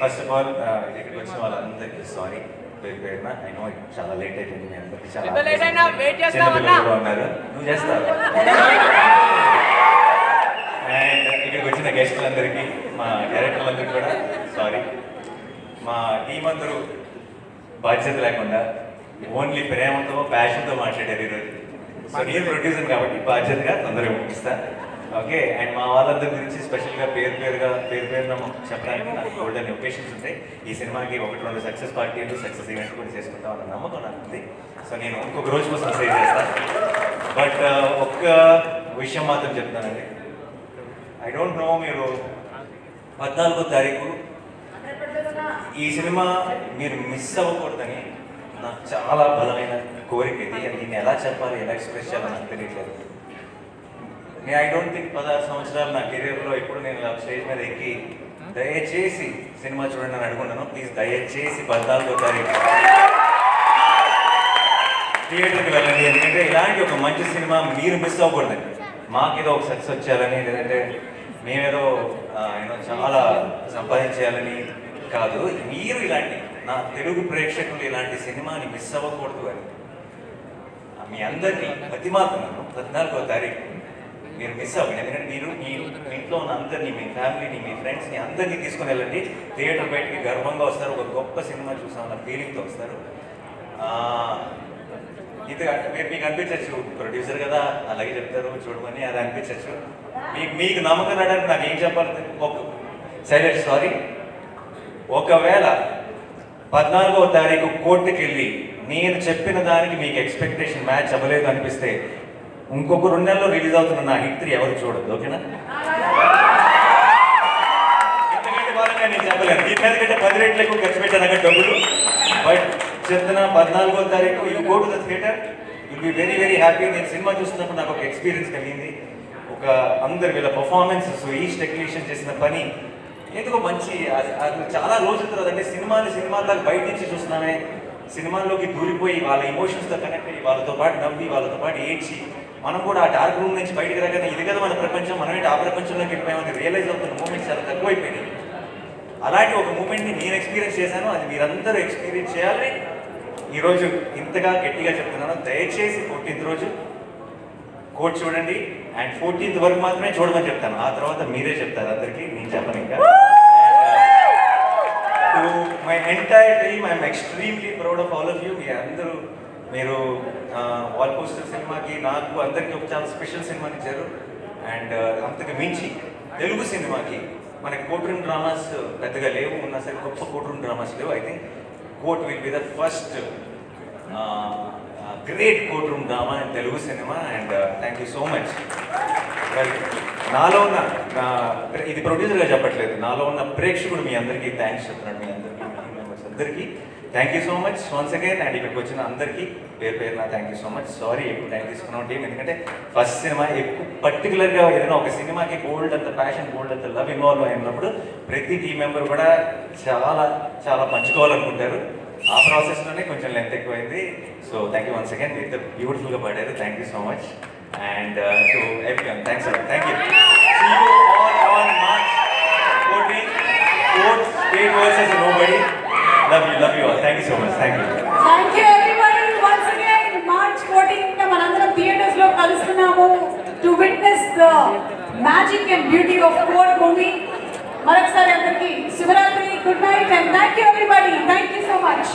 First of all ఇక్కడికి వచ్చిన వాళ్ళందరికీ సారీ పేరు పేరున. ఐ నో చాలా లేట్ అయిపోయింది, మీ అందరికీ చాలా ఉన్నారు, నువ్వు చేస్తావు. అండ్ ఇక్కడికి వచ్చిన గెస్టులందరికీ, మా డైరెక్టర్లందరికీ కూడా సారీ. మా టీం అందరూ బాధ్యత లేకుండా ఓన్లీ ప్రేమతో ప్యాషన్తో మాట్లాడారు ఈరోజు. సో నేను ప్రొడ్యూసర్ కాబట్టి బాధ్యతగా తొందరగా ముగిస్తాను. ఓకే. అండ్ మా వాళ్ళందరి గురించి స్పెషల్గా పేరు పేరున చెప్పడానికి నాకు గోల్డెన్ ఒకేషన్స్ ఉంటాయి. ఈ సినిమాకి 1-2 సక్సెస్ పార్టీలు, సక్సెస్ ఈవెంట్స్ కూడా చేసుకుంటాం అన్న నమ్మకం నాకు ఉంది. సో నేను ఇంకొక రోజు కోసం సేవ్ చేస్తాను. బట్ ఒక్క విషయం మాత్రం చెప్తానండి. ఐ డోంట్ నో, మీరు 14వ తారీఖు ఈ సినిమా మీరు మిస్ అవ్వకూడదని నాకు చాలా బలమైన కోరిక ఇది. దీన్ని ఎలా చెప్పాలి, ఎలా ఎక్స్ప్రెస్ చేయాలో నాకు తెలియట్లేదు. నేను ఐ డోంట్ థింక్ 16 సంవత్సరాలు నా కెరీర్లో ఇప్పుడు నేను స్టేజ్ మీద ఎక్కి దయచేసి సినిమా చూడండి అని అడుగున్నాను. ప్లీజ్ దయచేసి 14వ తారీఖు థియేటర్కి వెళ్ళండి. ఎందుకంటే ఇలాంటి ఒక మంచి సినిమా మీరు మిస్ అవ్వకూడదండి. మాకేదో ఒక సక్సెస్ వచ్చేయాలని, లేదంటే మేమేదో చాలా సంపాదించేయాలని కాదు. మీరు ఇలాంటి నా తెలుగు ప్రేక్షకులు ఇలాంటి సినిమాని మిస్ అవ్వకూడదు అని మీ అందరినీ బతిమాలుతున్నాను. 14వ తారీఖు మీరు మిస్ అవ్వండి. ఎందుకంటే మీరు మీ ఇంట్లో ఉన్న అందరినీ, మీ ఫ్యామిలీని, మీ ఫ్రెండ్స్ని అందరినీ తీసుకుని వెళ్ళండి. థియేటర్ బయటికి గర్వంగా వస్తారు, ఒక గొప్ప సినిమా చూసామన్న ఫీలింగ్తో వస్తారు. ఇది మీకు అనిపించచ్చు, ప్రొడ్యూసర్ కదా అలాగే చెప్తారు చూడమని, అది అనిపించచ్చు. మీకు నమ్మకం రావడానికి నాకు ఏం చెప్పాలి, ఒక సైలెంట్ సారీ. ఒకవేళ 14వ తారీఖు కోర్టుకి వెళ్ళి నేను చెప్పిన దానికి మీకు ఎక్స్పెక్టేషన్ మ్యాచ్ అవ్వలేదు అనిపిస్తే ఇంకొక 2 నెలల్లో రిలీజ్ అవుతున్న నా హిట్ 3 ఎవరు చూడద్దు. ఓకేనా? ఎందుకంటే వాళ్ళని నేను చెప్పలేను. దీని మీద కంటే 10 రెట్లు ఎక్కువ ఖర్చు పెట్టాను అక్కడ డబ్బులు. బట్ చెప్తున్నా 14వ తారీఖు you go to the theatre, will be very very happy. నేను సినిమా చూస్తున్నప్పుడు నాకు ఒక ఎక్స్పీరియన్స్ కలిగింది. ఒక అందరు వీళ్ళ పర్ఫార్మెన్సెస్, ఈచ్ టెక్నీషియన్ చేసిన పని ఎందుకో మంచి, అది చాలా రోజుల తర్వాత అంటే సినిమాలకు బయట నుంచి చూస్తున్నామే, సినిమాల్లోకి దూరిపోయి వాళ్ళ ఎమోషన్స్తో కనెక్ట్ అయ్యి వాళ్ళతో పాటు నవ్వి వాళ్ళతో పాటు ఏడ్చి మనం కూడా ఆ డార్క్ రూమ్ నుంచి బయటకు రాగానే ఇది కదా మన ప్రపంచం, మనమేంటి ఆ ప్రపంచంలోకి వెళ్ళిపోయామని రియలైజ్ అవుతున్న మూమెంట్స్ చాలా తక్కువైపోయినాయి. అలాంటి ఒక మూమెంట్ని నేను ఎక్స్పీరియన్స్ చేశాను, అది మీరందరూ ఎక్స్పీరియన్స్ చేయాలని ఈరోజు ఇంతగా గట్టిగా చెప్తున్నాను. దయచేసి 14th రోజు కోర్ట్ చూడండి. అండ్ 14th వరకు మాత్రమే చూడమని చెప్తాను, ఆ తర్వాత మీరే చెప్తారు అందరికీ, నేను చెప్పను ఇంకా. To my entire team, I'm extremely proud of all of you. మీరు వాల్ పోస్టర్ సినిమాకి నాకు అందరికీ ఒక చాలా స్పెషల్ సినిమాని ఇచ్చారు. అండ్ అంతకు మించి తెలుగు సినిమాకి మనకి కోర్ట్ రూమ్ డ్రామాస్ పెద్దగా లేవు, ఉన్నా సరే గొప్ప కోర్ట్ రూమ్ డ్రామాస్ లేవు. I think court will be the first great court room drama in Telugu cinema. And thank you so much. నాలో ఉన్న ఇది ప్రొడ్యూసర్గా చెప్పట్లేదు, నాలో ఉన్న ప్రేక్షకుడు మీ అందరికీ థ్యాంక్స్ చెప్తున్నాడు. మీ అందరికీ, మీ మెంబర్స్ అందరికీ thank you so much once again. And ఇక్కడికి వచ్చిన అందరికీ పేరున thank you so much. Sorry ఎక్కువ టైం తీసుకున్నాం టీం, ఎందుకంటే ఫస్ట్ సినిమా ఎక్కువ పర్టికులర్గా ఏదైనా ఒక సినిమాకి బోల్డ్ అంత ప్యాషన్, బోల్డ్ అంత లవ్ ఇన్వాల్వ్ అయినప్పుడు ప్రతి టీం మెంబర్ కూడా చాలా చాలా పంచుకోవాలనుకుంటారు. ఆ ప్రాసెస్లోనే కొంచెం లెంత్ ఎక్కువైంది. So thank you once again. మీరు బ్యూటిఫుల్గా పాడారు, thank you so much. And to everyone thanks a lot, thank you. See you all on March 14th, Court State versus Nobody. Love you all. Thank you so much. Thank you. Thank you everybody once again. March 14th మనందరం theatres లో కలుస్తున్నాము to witness the magic and beauty of Court movie. మరొకసారి అందరికీ శుభరాత్రి, good night, and thank you everybody. Thank you so much.